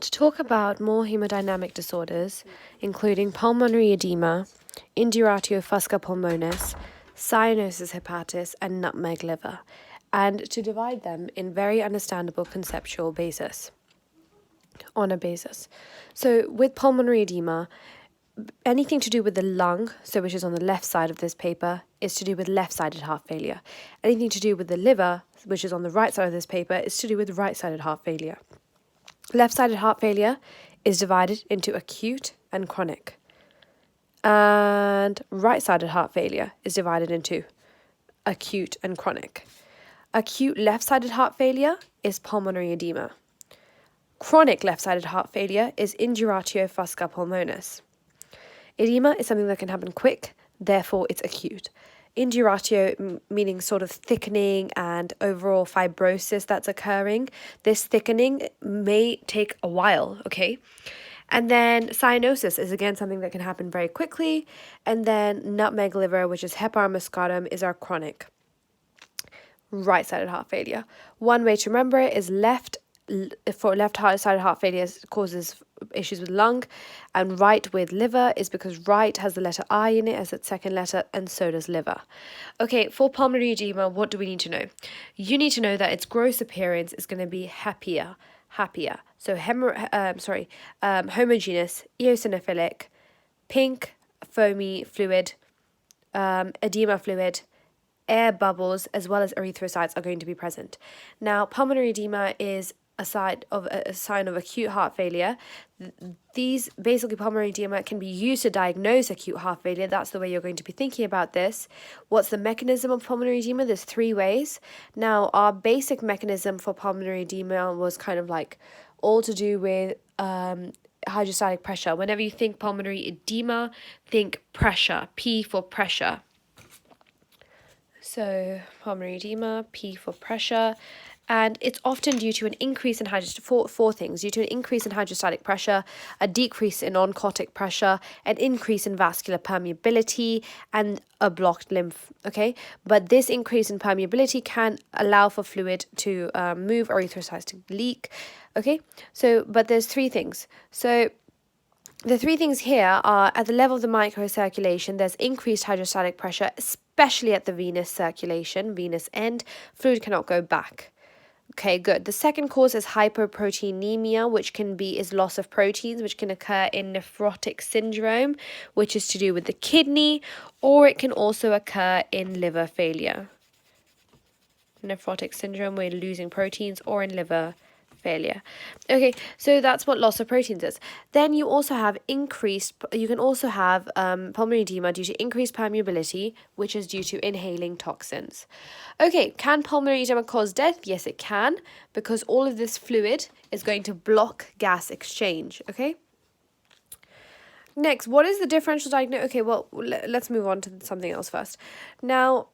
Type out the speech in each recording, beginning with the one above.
To talk about more hemodynamic disorders, including pulmonary edema, induratio fusca pulmonis, cyanosis hepatis, and nutmeg liver, and to divide them in very understandable conceptual basis. On a basis. So with pulmonary edema, anything to do with the lung, so which is on the left side of this paper, is to do with left-sided heart failure. Anything to do with the liver, which is on the right side of this paper, is to do with right-sided heart failure. Left-sided heart failure is divided into acute and chronic. And right-sided heart failure is divided into acute and chronic. Acute left-sided heart failure is pulmonary edema. Chronic left-sided heart failure is induratio fusca pulmonis. Edema is something that can happen quick, therefore it's acute. Induratio meaning sort of thickening and overall fibrosis that's occurring. This thickening may take a while, okay? And then cyanosis is again something that can happen very quickly. And then nutmeg liver, which is heparin muscatum, is our chronic right-sided heart failure. One way to remember it is left-sided heart failure causes issues with lung, and right with liver is because right has the letter I in it as its second letter, and so does liver. Okay, for pulmonary edema, what do we need to know? You need to know that its gross appearance is going to be happier. So homogeneous, eosinophilic, pink, foamy fluid, edema fluid, air bubbles, as well as erythrocytes are going to be present. Now, pulmonary edema is a sign of acute heart failure. These basically pulmonary edema can be used to diagnose acute heart failure. That's the way you're going to be thinking about this. What's the mechanism of pulmonary edema? There's three ways. Now, our basic mechanism for pulmonary edema was kind of like all to do with hydrostatic pressure. Whenever you think pulmonary edema, think pressure. P for pressure. So pulmonary edema, P for pressure. And it's often due to an increase in four things: due to an increase in hydrostatic pressure, a decrease in oncotic pressure, an increase in vascular permeability, and a blocked lymph. Okay, but this increase in permeability can allow for fluid to move, erythrocytes to leak. Okay, but there's three things. So the three things here are at the level of the microcirculation, there's increased hydrostatic pressure, especially at the venous circulation, venous end. Fluid cannot go back. Okay, good. The second cause is hypoproteinemia, which is loss of proteins, which can occur in nephrotic syndrome, which is to do with the kidney, or it can also occur in liver failure. Nephrotic syndrome, we're losing proteins, or in liver failure. Okay, so that's what loss of proteins is. Then you also have pulmonary edema due to increased permeability, which is due to inhaling toxins. Okay, can pulmonary edema cause death? Yes, it can, because all of this fluid is going to block gas exchange, okay? Next, what is the differential diagnosis? Okay, well, let's move on to something else first. Now,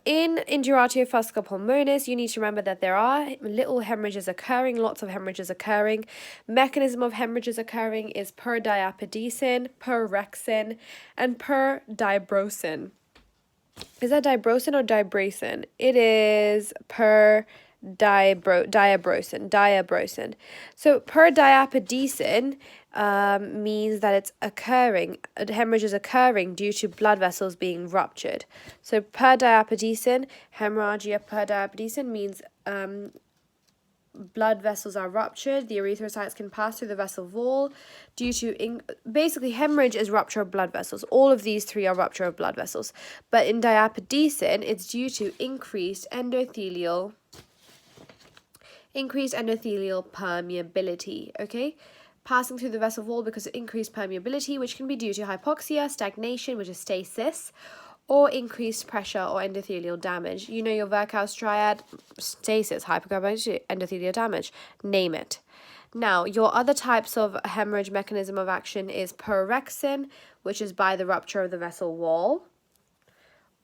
in induratio fusca pulmonis, you need to remember that there are little hemorrhages occurring, lots of hemorrhages occurring. Mechanism of hemorrhages occurring is per diapedicin, per rexin, and per dibrosin. Is that dibrosin or dibracin? It is per diabrosin. So per diapedicin means that it's occurring, hemorrhage is occurring due to blood vessels being ruptured. So per diapedicin, hemorrhagia per diapedicin means blood vessels are ruptured, the erythrocytes can pass through the vessel wall due to, basically hemorrhage is rupture of blood vessels. All of these three are rupture of blood vessels. But in diapedicin, it's due to increased endothelial permeability, okay? Passing through the vessel wall because of increased permeability, which can be due to hypoxia, stagnation, which is stasis, or increased pressure or endothelial damage. You know your Virchow's triad: stasis, hypercarbonation, endothelial damage, name it. Now, your other types of hemorrhage mechanism of action is per rexin, which is by the rupture of the vessel wall,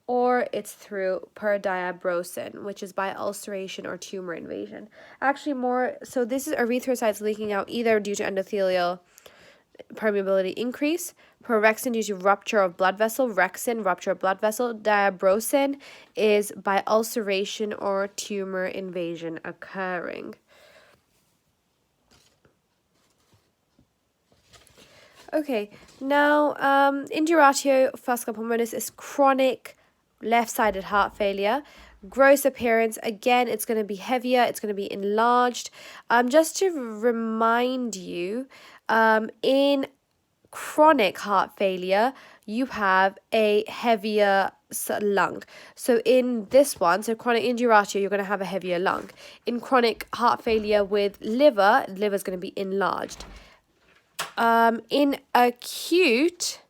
or it's through per diabrosin, which is by ulceration or tumor invasion. So this is erythrocytes leaking out either due to endothelial permeability increase, per rexin due to rupture of blood vessel, rexin, rupture of blood vessel, diabrosin is by ulceration or tumor invasion occurring. Okay, now induratio fusca pulmonis is chronic left-sided heart failure. Gross appearance, again, it's going to be heavier, it's going to be enlarged. Just to remind you, in chronic heart failure, you have a heavier lung. So in this one, so chronic induratio, you're going to have a heavier lung. In chronic heart failure with liver, the liver is going to be enlarged. In acute,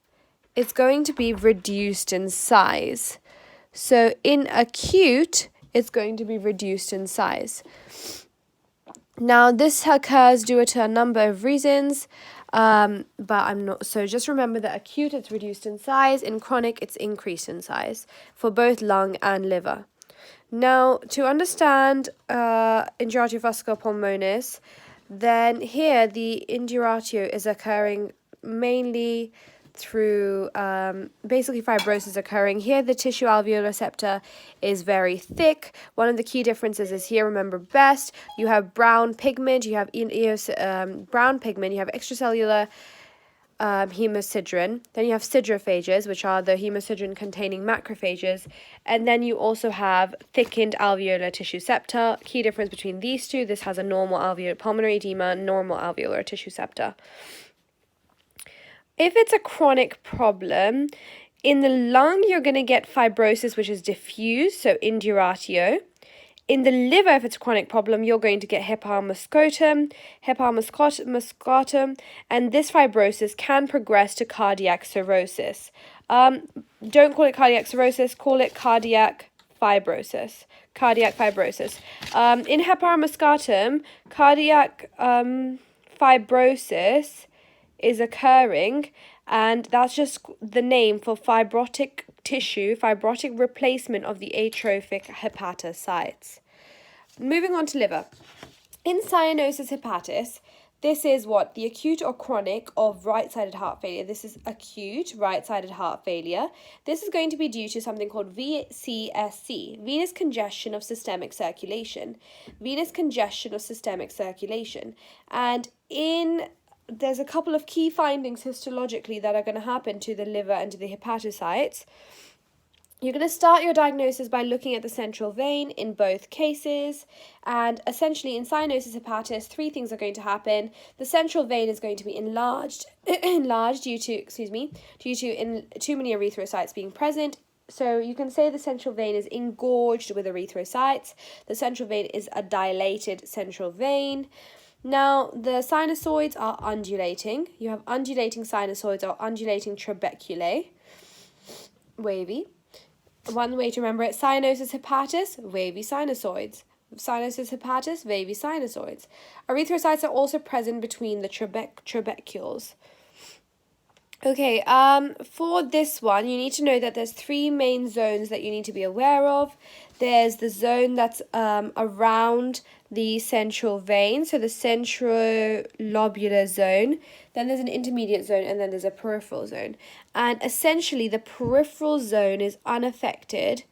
it's going to be reduced in size. So in acute, it's going to be reduced in size. Now, this occurs due to a number of reasons, but I'm not. So just remember that acute, it's reduced in size. In chronic, it's increased in size for both lung and liver. Now, to understand induratio fusca pulmonis, then here the induratio is occurring mainly through basically fibrosis occurring. Here the tissue alveolar septa is very thick. One of the key differences is here, remember best, you have brown pigment, you have brown pigment, you have extracellular hemosidrin, then you have sidrophages, which are the hemosidrin containing macrophages, and then you also have thickened alveolar tissue septa. Key difference between these two, this has a normal alveolar pulmonary edema, normal alveolar tissue septa. If it's a chronic problem, in the lung, you're going to get fibrosis, which is diffuse, so induratio. In the liver, if it's a chronic problem, you're going to get hepatomuscotum, and this fibrosis can progress to cardiac cirrhosis. Don't call it cardiac cirrhosis, call it cardiac fibrosis. Cardiac fibrosis. In hepatomuscotum, cardiac fibrosis is occurring, and that's just the name for fibrotic tissue, fibrotic replacement of the atrophic hepatocytes. Moving on to liver. In cyanosis hepatis, this is what? The acute or chronic of right-sided heart failure. This is acute right-sided heart failure. This is going to be due to something called VCSC, venous congestion of systemic circulation. Venous congestion of systemic circulation. And there's a couple of key findings histologically that are going to happen to the liver and to the hepatocytes. You're going to start your diagnosis by looking at the central vein in both cases, and essentially in cyanosis hepatis, three things are going to happen. The central vein is going to be enlarged due to too many erythrocytes being present. So you can say the central vein is engorged with erythrocytes. The central vein is a dilated central vein. Now, the sinusoids are undulating. You have undulating sinusoids or undulating trabeculae, wavy. One way to remember it, cyanosis hepatis, wavy sinusoids. Cyanosis hepatis, wavy sinusoids. Erythrocytes are also present between the trabecules. Okay, for this one, you need to know that there's three main zones that you need to be aware of. There's the zone that's around the central vein, so the central-lobular zone. Then there's an intermediate zone, and then there's a peripheral zone. And essentially, the peripheral zone is unaffected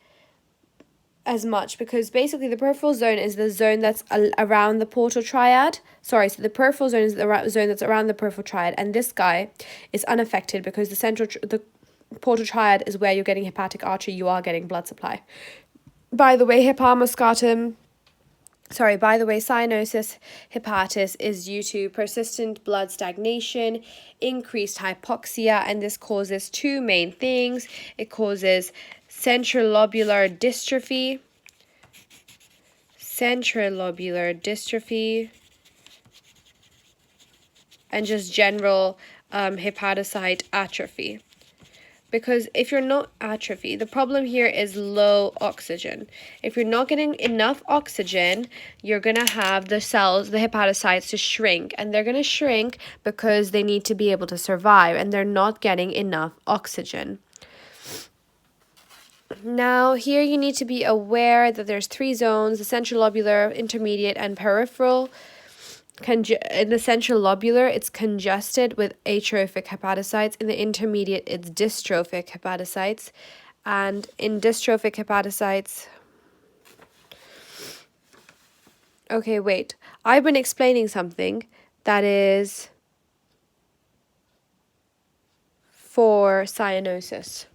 as much because basically the peripheral zone is the zone that's around the portal triad. So the peripheral zone is the zone that's around the peripheral triad, and this guy is unaffected because the portal triad is where you're getting hepatic artery, you are getting blood supply. By the way, cyanosis hepatis is due to persistent blood stagnation, increased hypoxia, and this causes two main things. It causes centrilobular dystrophy, and just general hepatocyte atrophy. Because if you're not atrophy, the problem here is low oxygen. If you're not getting enough oxygen, you're going to have the cells, the hepatocytes, to shrink. And they're going to shrink because they need to be able to survive, and they're not getting enough oxygen. Now, here you need to be aware that there's three zones, the central lobular, intermediate, and peripheral. In the central lobular, it's congested with atrophic hepatocytes. In the intermediate, it's dystrophic hepatocytes. And in dystrophic hepatocytes... Okay, wait. I've been explaining something that is... for cyanosis?